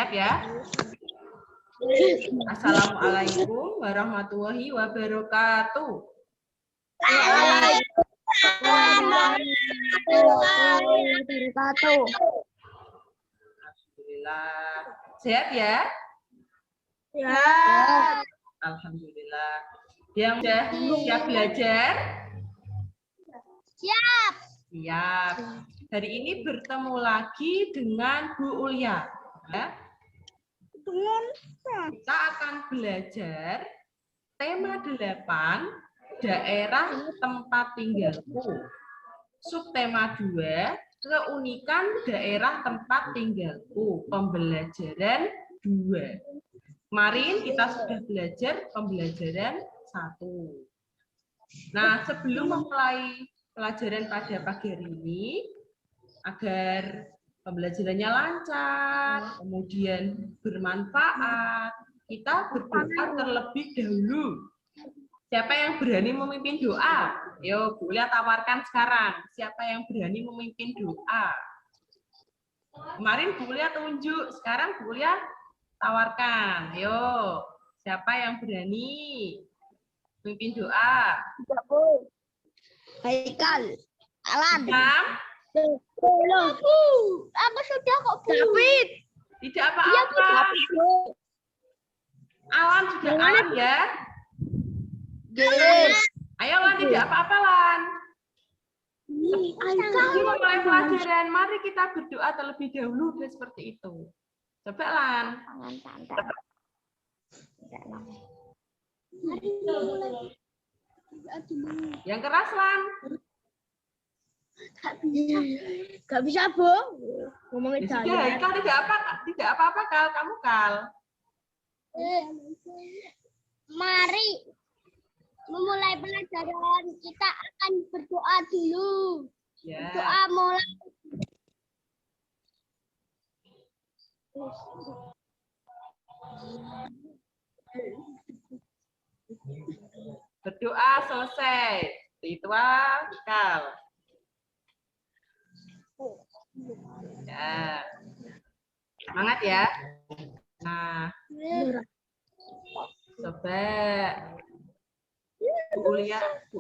Siap ya? Assalamualaikum warahmatullahi wabarakatuh. Alhamdulillah. Sehat ya? Ya. Alhamdulillah. Yang sudah siap belajar? Siap. Siap. Hari ini bertemu lagi dengan Bu Ulia. Ya. Kita akan belajar tema 8, daerah tempat tinggalku. Subtema 2, keunikan daerah tempat tinggalku. Pembelajaran 2. Kemarin kita sudah belajar pembelajaran 1. Nah, sebelum memulai pelajaran pada pagi hari ini, agar pembelajarannya lancar, kemudian bermanfaat, kita berdoa terlebih dahulu. Siapa yang berani memimpin doa? Yo, Bu Lia tawarkan sekarang. Siapa yang berani memimpin doa? Kemarin Bu Lia tunjuk, sekarang Bu Lia tawarkan. Yo, siapa yang berani memimpin doa? Haikal. Alan. Jam? Aku sudah kok, Bu. David. Tidak apa-apa. Alan juga Alan ya. Ayo Lan, tidak apa-apa Lan. Sebelum mulai pelajaran, mari kita berdoa terlebih dahulu seperti itu. Coba Lan. Yang keras Lan. Gak bisa, Bu. Ngomongin Sudah, Kal tidak apa-apa Kal, kamu Kal. Mari memulai pelajaran, kita akan berdoa dulu. Ya. Doa mulai. Berdoa selesai. Itu Kal. Ya. Semangat ya. Nah, coba Bu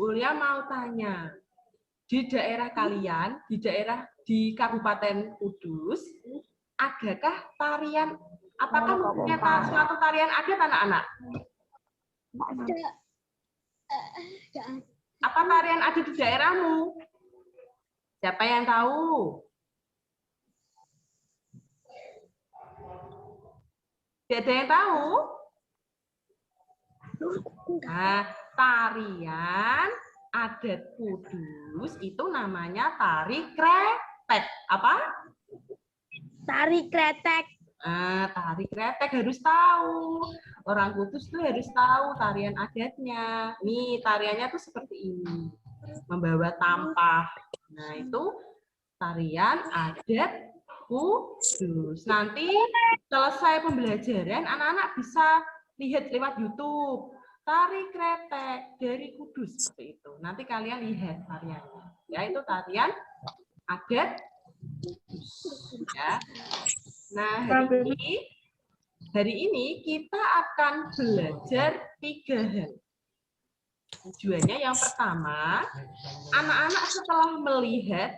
Ulia mau tanya. Di daerah kalian, di Kabupaten Kudus, adakah tarian, apakah punya suatu tarian adat anak-anak? Apa tarian ada di daerahmu? Siapa yang tahu? Tidak ada yang tahu? Nah, tarian adat Kudus itu namanya tari kretek. Apa? Tari kretek. Nah, tari kretek harus tahu. Orang Kudus tuh harus tahu tarian adatnya. Nih, tariannya tuh seperti ini. Membawa tampah. Nah, itu tarian adat Kudus. Nanti selesai pembelajaran, anak-anak bisa lihat lewat YouTube. Tari kretek dari Kudus seperti itu. Nanti kalian lihat tariannya. Ya, itu tarian adat Kudus. Ya. Nah, hari ini kita akan belajar 3 hal. Tujuannya yang pertama, anak-anak setelah melihat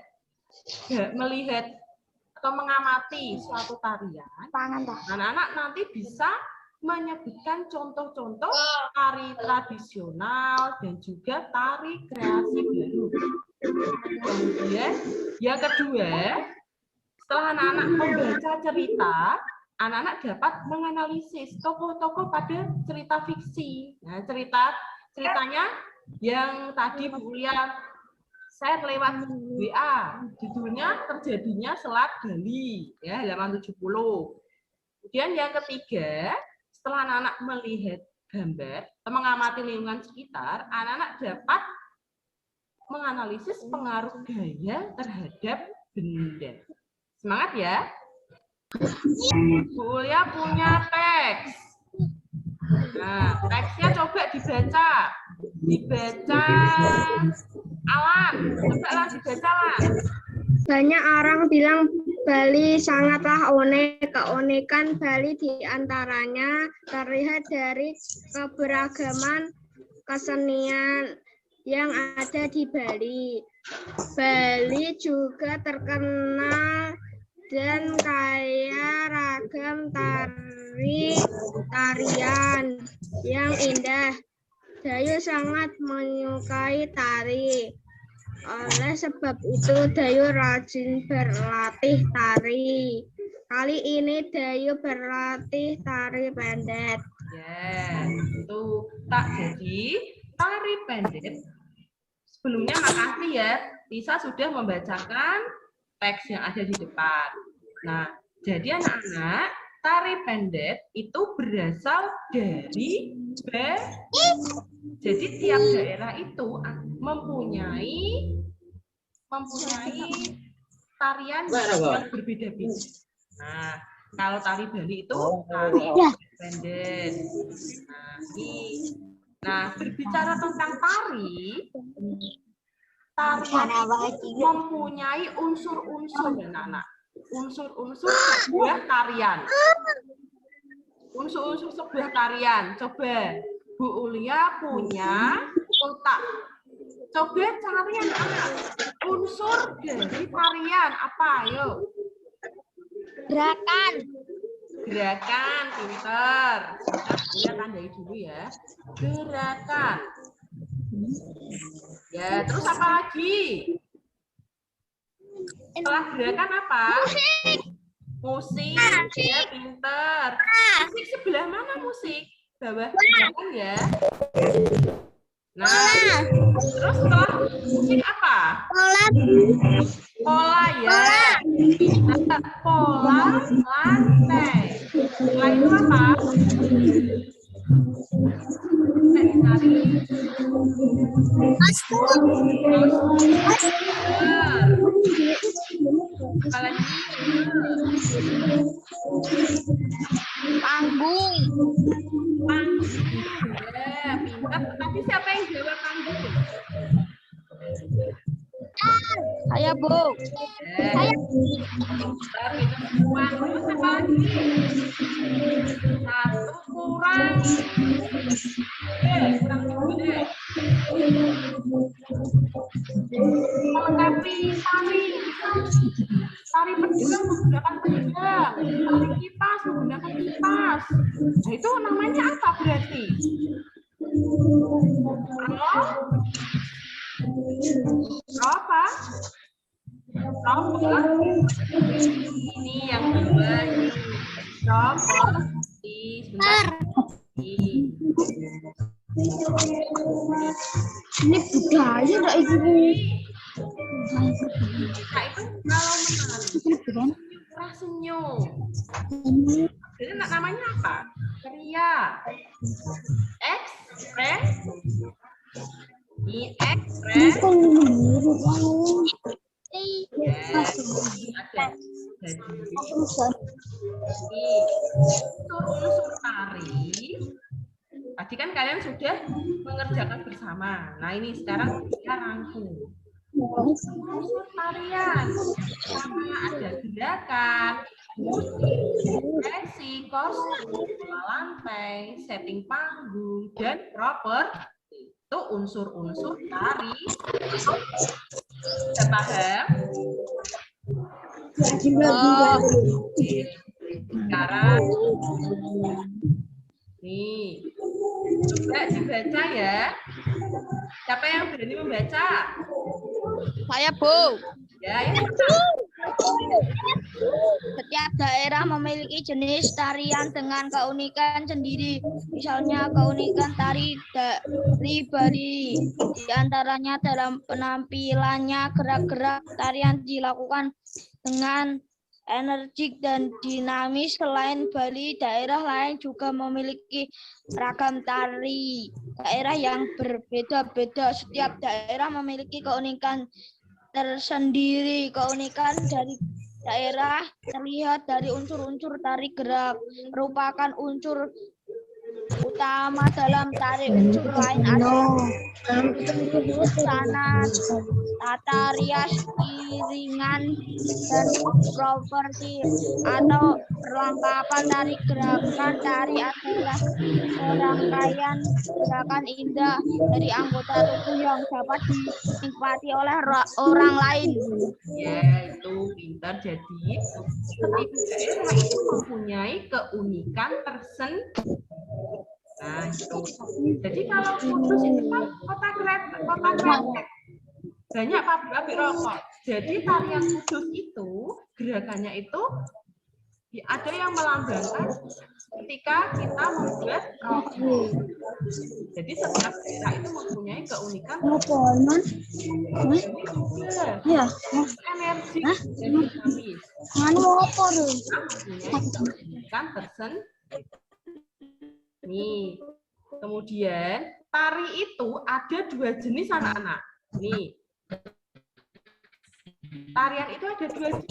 atau mengamati suatu tarian, anak-anak nanti bisa menyebutkan contoh-contoh tari tradisional dan juga tari kreasi baru. Kemudian yang kedua, setelah anak-anak membaca cerita, anak-anak dapat menganalisis tokoh-tokoh pada cerita fiksi. Nah, ceritanya yang tadi Bu Ulia share lewat WA, judulnya Terjadinya Selat Gali, ya, halaman 70. Kemudian yang ketiga, setelah anak-anak melihat gambar atau mengamati lingkungan sekitar, anak-anak dapat menganalisis pengaruh gaya terhadap benda. Semangat ya. Bu Ulia punya teks. Nah, teksnya coba dibaca. Alan, coba lah dibaca lah. Banyak orang bilang Bali sangatlah unik. Keunikan Bali diantaranya terlihat dari keberagaman kesenian yang ada di Bali. Bali juga terkenal dan kaya ragam tarian yang indah. Dayu sangat menyukai tari. Oleh sebab itu, Dayu rajin berlatih tari. Kali ini Dayu berlatih tari pendek. Ya, itu tak jadi tari pendek. Sebelumnya makasih ya, Lisa sudah membacakan teks yang ada di depan. Nah, jadi anak-anak, tari pendek itu berasal dari jadi tiap daerah itu mempunyai tarian yang berbeda-beda. Nah, kalau tari Bali itu tari pendek. Nah, berbicara tentang tari mempunyai unsur-unsur, anak-anak. Unsur-unsur sebuah tarian. Unsur-unsur sebuah tarian. Coba, Bu Ulia punya kotak. Coba cari anak-anak. Unsur dari tarian apa? Ayo. Gerakan. Gerakan, pinter. Kita tandai dulu ya. Gerakan. Ya, terus apa lagi? Setelah gerakan apa? Musik. Ya, pinter. Musik sebelah mana musik? Bawah gerakan ya. Nah, terus setelah musik apa? Pola ya. Nah, pola lantai. Setelah itu apa? Panggung. Ya, pintar. Tapi siapa yang jawab panggung? Saya, Bu. Saya. Semua. Terus apa lagi? Satu kurang. Kurang dua. Melengkapi tari pedang menggunakan pedang, tari kipas menggunakan kipas. Nah, itu namanya apa berarti? Apa? Ini yang kedua ini. Ini budaya enggak Ibu? Nah, itu kalau menang senyum. Jadi namanya apa? Ceria. Unsur tari. Tadi kan kalian sudah mengerjakan bersama. Nah, ini sekarang kita rangkum. Unsur tarian. Pertama ada gerakan, musik, kostum, lantai, setting panggung, dan proper. Itu unsur-unsur tari. Sudah paham? Sekarang nih, coba dibaca ya. Siapa yang berani membaca? Saya, Bu. Ya, ya. Setiap daerah memiliki jenis tarian dengan keunikan sendiri. Misalnya keunikan tari Bali. Di antaranya dalam penampilannya gerak-gerak tarian dilakukan dengan energik dan dinamis. Selain Bali, daerah lain juga memiliki ragam tari daerah yang berbeda-beda. Setiap daerah memiliki keunikan tersendiri. Keunikan dari daerah terlihat dari unsur-unsur tari gerak, merupakan unsur utama dalam tari unsur lain adalah busana, tata rias, iringan, dan properti atau perlengkapan tari. Gerakan tari adalah serangkaian gerakan indah dari anggota tubuh yang dapat dinikmati oleh orang lain. Ya, itu pintar. Jadi, setiap daerah itu mempunyai keunikan tersendiri. Nah, itu. Jadi kalau Kudus itu kan kota kretek. Banyak pabrik rokok. Jadi tarian Kudus itu gerakannya itu ada yang melambangkan ketika kita membuat rokok. Jadi setiap daerah itu mempunyai keunikan. Ya, energi dan dinamis. Mempunyai keunikan tersendiri. Nih, kemudian tari itu ada 2 jenis anak-anak. Nih, tarian itu ada 2 jenis.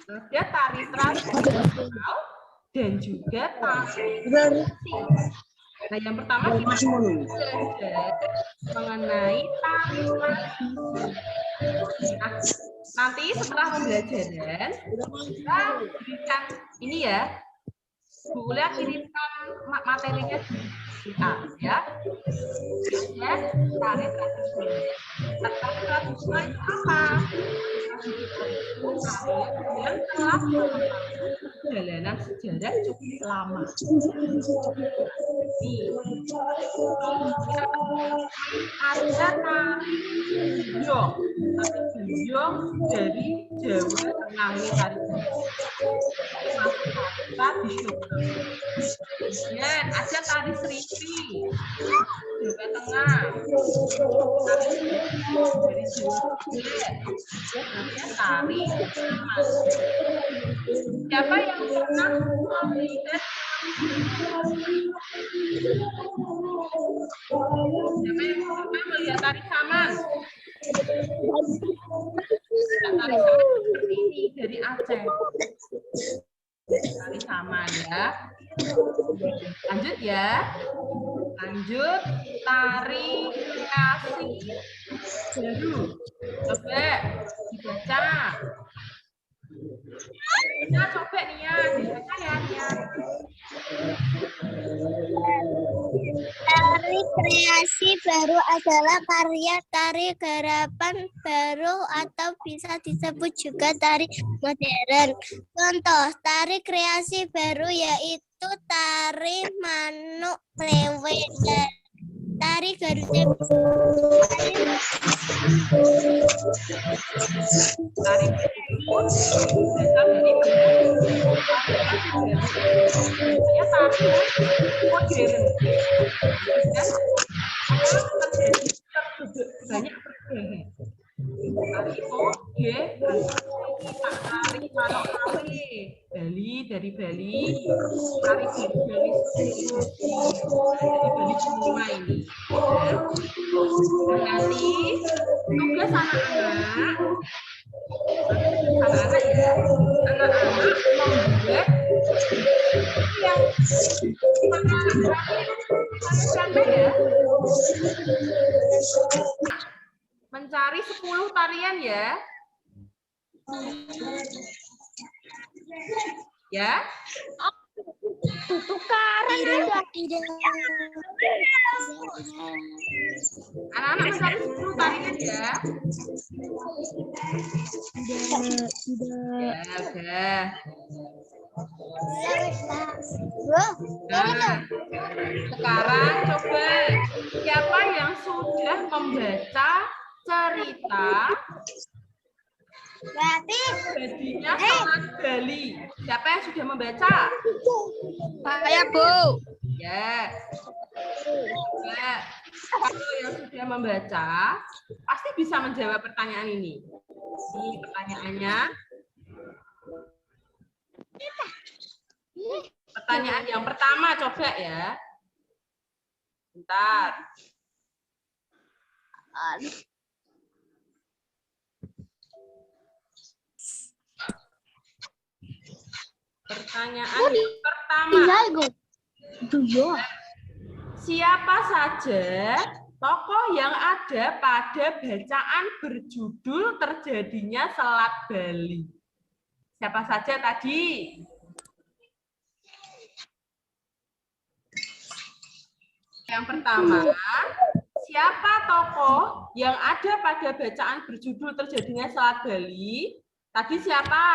Ada tari tradisional dan juga tari tradisi. Nah, yang pertama kita belajar mengenai tari tradisi. Nah, nanti setelah pembelajaran kita berikan ini ya. Bu Ulia kirimkan materinya di WA ya. Ada tari tradisional. Tari tradisional itu apa? Yang telah perjalanan sejarah cukup lama. Ada tari Buyong. Tari Buyong dari Jawa Tengah ini tari tradisional. Kemudian ada tari Sripi Jawa Tengah. Tari dari Jawa Tengah. Tari Mas. Siapa yang pernah melihat tari saman? Tari saman seperti ini dari Aceh. Tari saman ya. Lanjut ya. Lanjut tari kreasi baru. Coba dibaca. Nah, coba Nia, dibaca ya Nia. Tari kreasi baru adalah karya tari garapan baru atau bisa disebut juga tari modern. Contoh tari kreasi baru yaitu tari manuk lewe dan tari garuda. Tari dasar dari ya tari modern dan terjadi banyak perubahan. Tari oge, tari manuk lawe, Bali dari Bali, tari dari Bali semua ini. Dan nanti tugas anak-anak ya, anak-anak membuat yang sampai ya. Mencari 10 tarian ya. Ya. Tukaran ada. Anak-anak mencari 10 tarian ya. Ya, udah. Nah, sekarang coba siapa yang sudah membaca cerita Jadinya Sangat Bali? Siapa yang sudah membaca? Saya, Bu. Ya. Nah, kalau yang sudah membaca, pasti bisa menjawab pertanyaan ini. Ini pertanyaannya. Pertanyaan yang pertama coba ya. Bentar. Pertanyaan yang pertama. siapa saja tokoh yang ada pada bacaan berjudul Terjadinya Selat Bali? Siapa saja tadi? Yang pertama, siapa tokoh yang ada pada bacaan berjudul Terjadinya Selat Bali? Tadi siapa?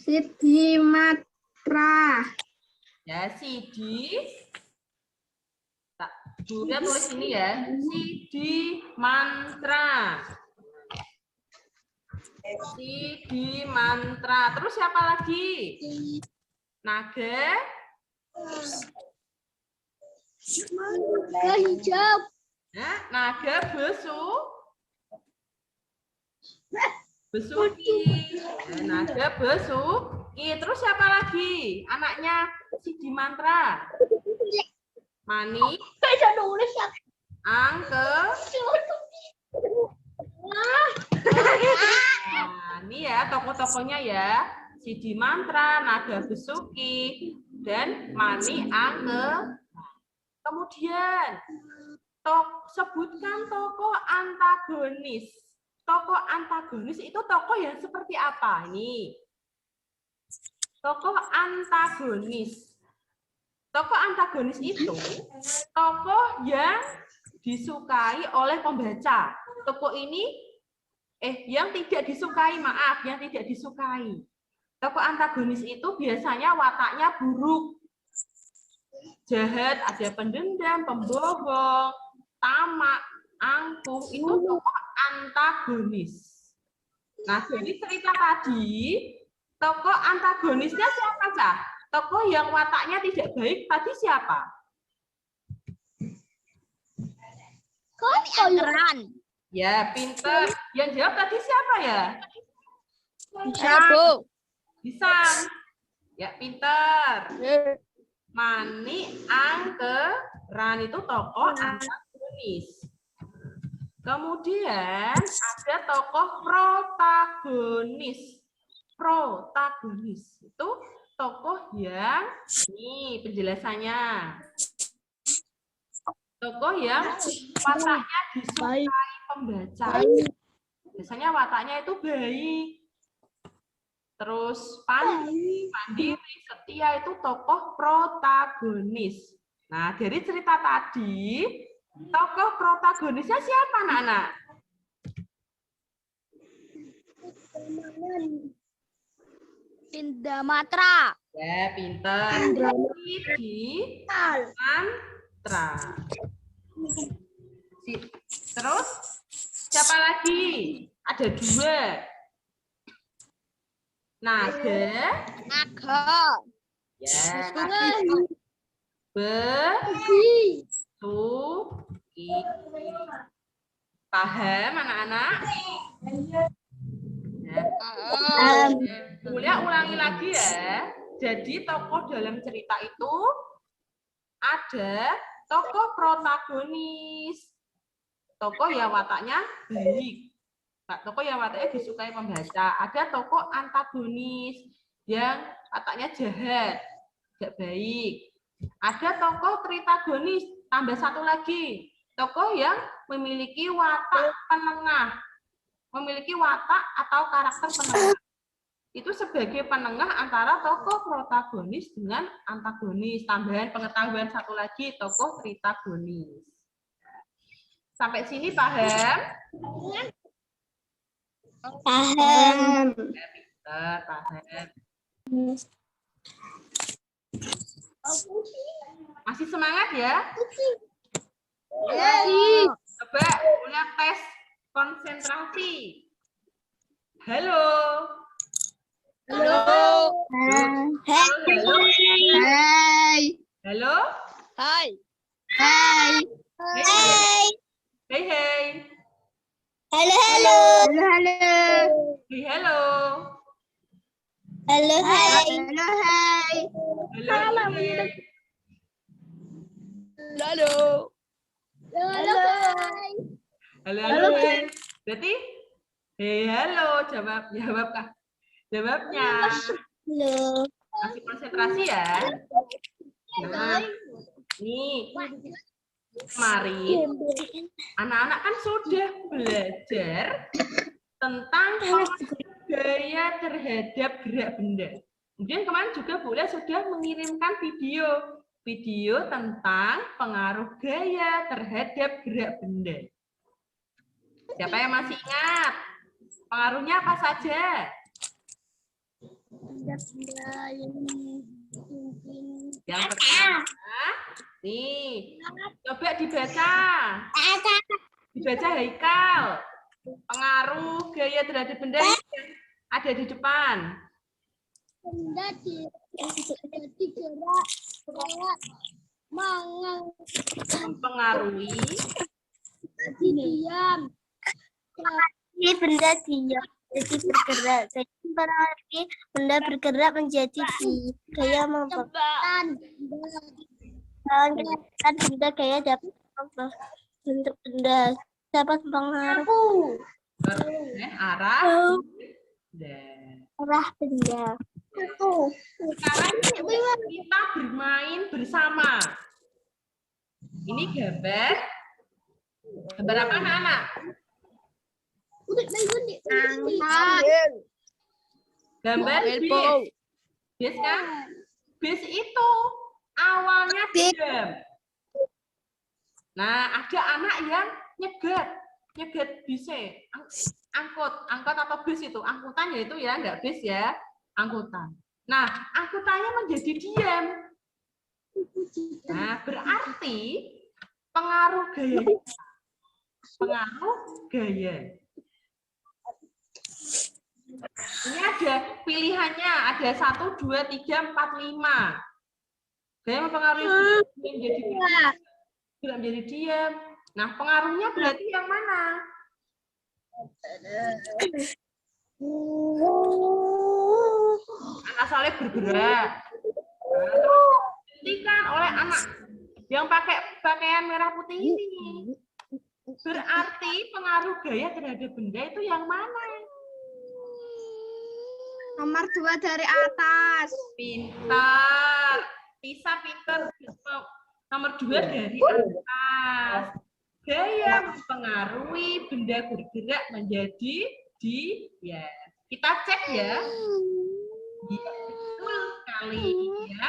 Sidi Matra. Ya, Sidi. Gurunya tulis ini ya. Sidi Mantra. Sidi Mantra. Terus siapa lagi? Naga. Naga hijau. Nah, Naga Besuki. Naga Besuki. Terus siapa lagi? Anaknya Sidi Mantra. Mani. Angke. Nah, ini ya tokoh-tokohnya ya. Sidi Mantra, Naga Besuki, dan Mani Angke. Kemudian, sebutkan tokoh antagonis. Tokoh antagonis itu tokoh yang seperti apa? Ini. Tokoh antagonis. Tokoh antagonis itu tokoh yang disukai oleh pembaca. Tokoh ini yang tidak disukai, maaf, yang tidak disukai. Tokoh antagonis itu biasanya wataknya buruk, jahat, ada pendendam, pembohong, tamak, angkuh, itu tokoh antagonis. Nah, jadi cerita tadi, tokoh antagonisnya siapa, Cah? Tokoh yang wataknya tidak baik tadi siapa? Keren. Ya, pinter. Yang jawab tadi siapa ya? Bisa. Ya, pinter. Mani Angke Ran itu tokoh antagonis. Kemudian ada tokoh protagonis. Protagonis itu tokoh yang ini penjelasannya. Tokoh yang wataknya disukai pembaca. Biasanya wataknya itu baik. Terus mandiri, setia itu tokoh protagonis. Nah, dari cerita tadi, tokoh protagonisnya siapa, anak-anak? Sidi Matra. Ya, pinter. Sidi Mantra. Terus, siapa lagi? Ada dua. Naga. Ya, Besuki. Paham, anak-anak? Mulia ulangi lagi ya. Jadi tokoh dalam cerita itu ada tokoh protagonis. Tokoh yang wataknya baik. Tokoh yang wataknya disukai pembaca. Ada tokoh antagonis yang wataknya jahat, tidak baik. Ada tokoh tritagonis, tambah satu lagi. Tokoh yang memiliki watak penengah. Memiliki watak atau karakter penengah. Itu sebagai penengah antara tokoh protagonis dengan antagonis. Tambahan pengetahuan satu lagi, tokoh tritagonis. Sampai sini paham? Paham. Ya, paham. Masih semangat ya? Coba punya tes konsentrasi. Halo. Halo. Halo. Hai. Halo. Hai. Hai. Hai. Hey, hey. Halo, halo. Halo, halo. Hey, halo. Halo, hai. Halo, hai. Halo. Hey. Halo. Halo, hai. Halo. Hey. Berarti hey, halo. Jawab kah? Jawabnya. Halo. Masih konsentrasi ya? Nah, nih kemarin anak-anak kan sudah belajar tentang gaya terhadap gerak benda. Kemudian kemarin juga Bunda sudah mengirimkan video tentang pengaruh gaya terhadap gerak benda. Siapa yang masih ingat? Pengaruhnya apa saja? Yang pertama, nih, coba dibaca. Dibaca Haikal. Pengaruh gaya terhadap benda ada di depan. Benda jadi gerak Mempengaruhi diam. Ini benda diam jadi bergerak. Berarti benda bergerak menjadi gaya membentuk benda gaya dapat bentuk benda dapat mempengaruhi arah benda. Sekarang kita bermain bersama. Ini gambar apa anak-anak? Gambar bis. Bis kan? Bis itu awalnya diam. Nah, ada anak yang nyegat bisnya. Angkot atau bis itu, angkutan itu ya, enggak bis ya, angkutan. Nah, angkutannya menjadi diam. Nah, berarti pengaruh gaya. Ini ada pilihannya, ada 1, 2, 3, 4, 5. Gaya mempengaruhi menjadi diam. Nah, pengaruhnya berarti yang mana? Anak Saleh bergerak. Nah, terus dihentikan oleh anak yang pakai pakaian merah putih ini. Berarti pengaruh gaya terhadap benda itu yang mana? Nomor 2 dari atas. Pintar. Bisa pintar. Nomor 2 dari atas. Gaya mempengaruhi benda bergerak menjadi diam. Kita cek ya. Iya, betul sekali ya.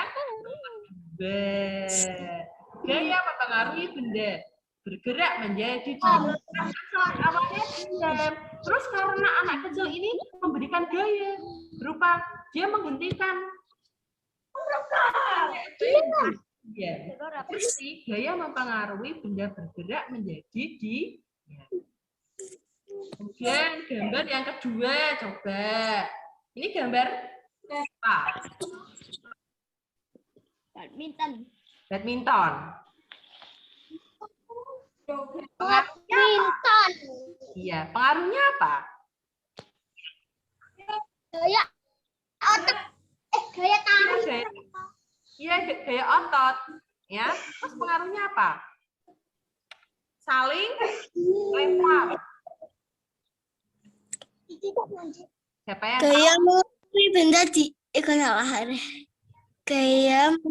Gaya mempengaruhi benda bergerak menjadi diam. Awalnya diam. Terus karena anak kecil ini memberikan gaya berupa dia menghentikan. Ya, jadi gaya mempengaruhi benda bergerak menjadi diam. Kemudian gambar yang kedua, coba. Ini gambar apa? Badminton. Pengaruhnya apa? Iya, pengaruhnya apa? Gaya otot, gaya tarik. Iya, gaya otot. Ya, terus pengaruhnya apa? Saling lempar. Siapa yang Gaya mempengaruhi benda di salah. Gaya ya.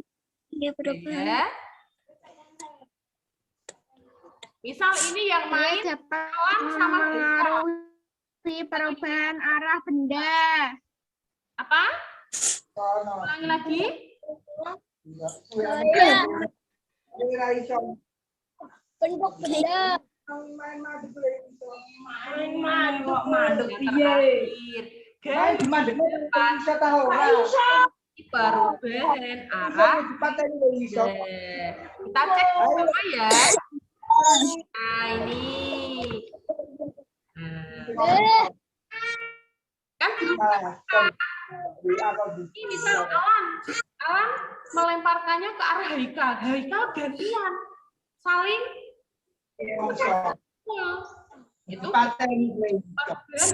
Misal ini yang main alam sama mempengaruhi perubahan arah benda. apa? Ulangi lagi. Bentuk benda. Perubahan arah. Kita cek bersama ya. Nah, ini. Kan ini misal Alan melemparkannya ke arah Haikal gantian. Saling itu perubahan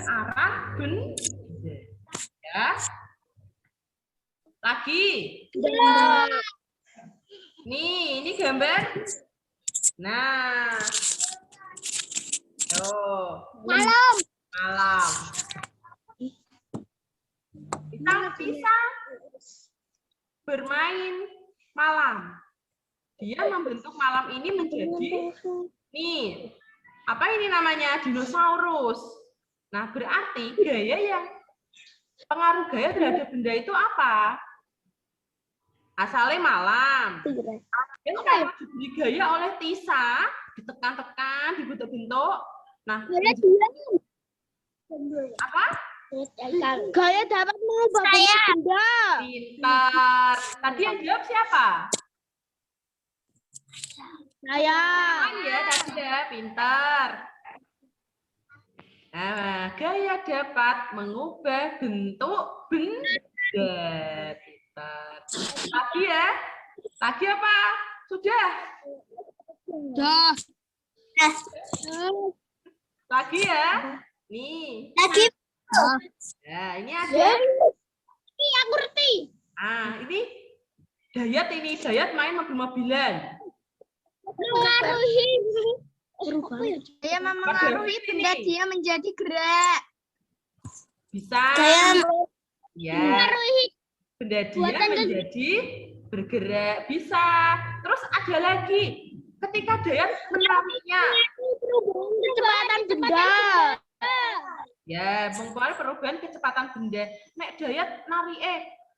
arah benda. Ya. Lagi. Nih, ini gambar. Nah. Tuh. Malam. Kita bisa bermain malam. Dia membentuk malam ini menjadi nih, apa ini namanya? Dinosaurus. Nah, berarti gaya yang pengaruh gaya terhadap benda itu apa? Asalnya malam. Dan kalau diberi gaya oleh Tisa, ditekan-tekan, dibentuk-bentuk. Nah, apa? Gaya dapat mengubah bentuk benda. Pintar. Tadi yang jawab siapa? Saya. Ya, tadi ya, pintar. Nah, gaya dapat mengubah bentuk benda. Pintar. Lagi ya? Lagi apa? Sudah? Sudah. Lagi ya? Nih. Lagi. Nah, ini ada. Ini aku ngerti. Ah, ini Dayat main mobil-mobilan. Mengaruhi. Dia mempengaruhi benda dia menjadi gerak. Bisa. Ya. Mengaruhi. Benda dia menjadi bergerak. Bisa. Terus ada lagi. Ketika Dayat menariknya. Kecepatan benda. Ya, mempengaruhi perubahan kecepatan benda. Nek Dayat narik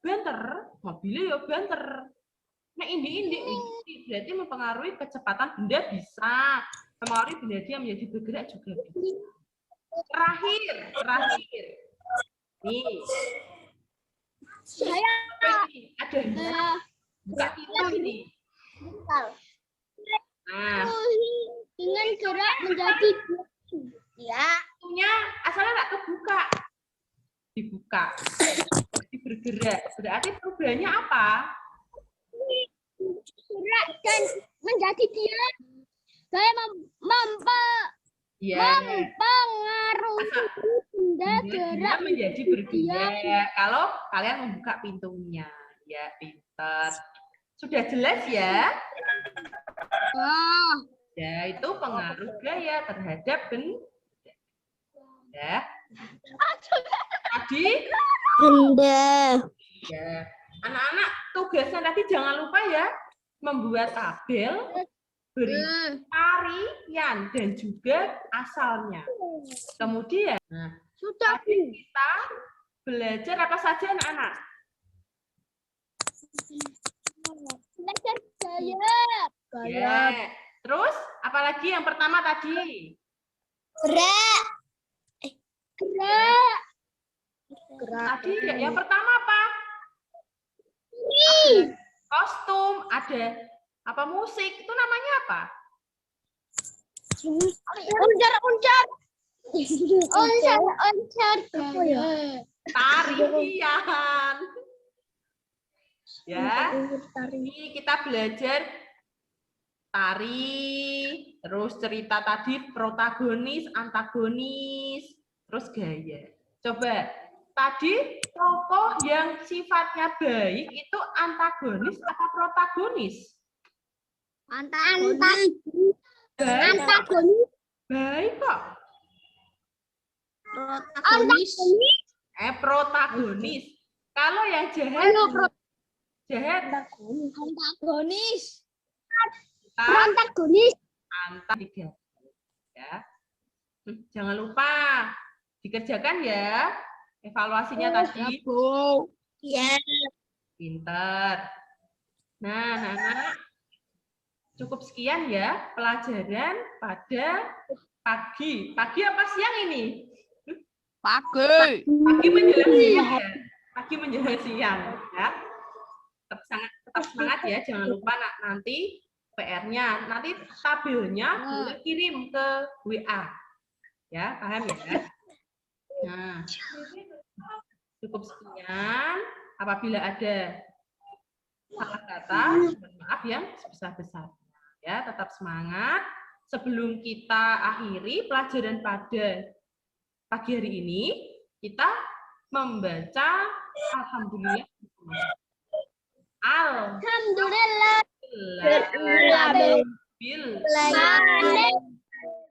banter, mobilnya ya banter. Nek indik berarti mempengaruhi kecepatan benda bisa. Mempengaruhi benda dia menjadi bergerak juga bisa. Terakhir. Nih. Saya Ada buka pintu ini. Nah, dengan gerak menjadi ya. pintunya asalnya nggak kebuka. Dibuka. Jadi bergerak. Berarti perubahannya apa? Gerak dan menjadi dia. Saya mempengaruhi benda gerak menjadi bergerak. Kalau kalian membuka pintunya, ya pintar. Sudah jelas ya? Ya, itu pengaruh gaya terhadap benda. Ya. Tadi benda. ya. Anak-anak tugasnya tadi jangan lupa ya membuat tabel beri tarian dan juga asalnya. Kemudian Sudah. kita belajar apa saja anak-anak? Belajar gaya. Ya. Terus apalagi yang pertama tadi? Gerak. Gerak. Tadi yang pertama apa? Kostum, ada apa musik, itu namanya apa? Uncar. Tarian. Ya. Ini kita belajar tari, terus cerita tadi protagonis, antagonis, terus gaya. Coba, tadi tokoh yang sifatnya baik itu antagonis atau protagonis? Antagonis. Antagonis. Baik kok. Protagonis. Protagonis. Kalau yang jahat, Antagonis. Protagonis. Tiga. Ya. Jangan lupa dikerjakan ya. Evaluasinya tadi. Ya. Pintar. Nah, anak-anak, cukup sekian ya pelajaran pada pagi. Pagi apa siang ini? Pagi. Pagi menjelang siang ya. Pagi menjelang siang ya. Tetap semangat ya. Jangan lupa nanti PR-nya, nanti tabelnya boleh kirim ke WA. Ya, paham ya? Nah, cukup sekian. Apabila ada salah kata, mohon maaf yang sebesar-besarnya. Ya, tetap semangat. Sebelum kita akhiri pelajaran pada pagi hari ini, kita membaca Alhamdulillah. Alhamdulillah. Alhamdulillah.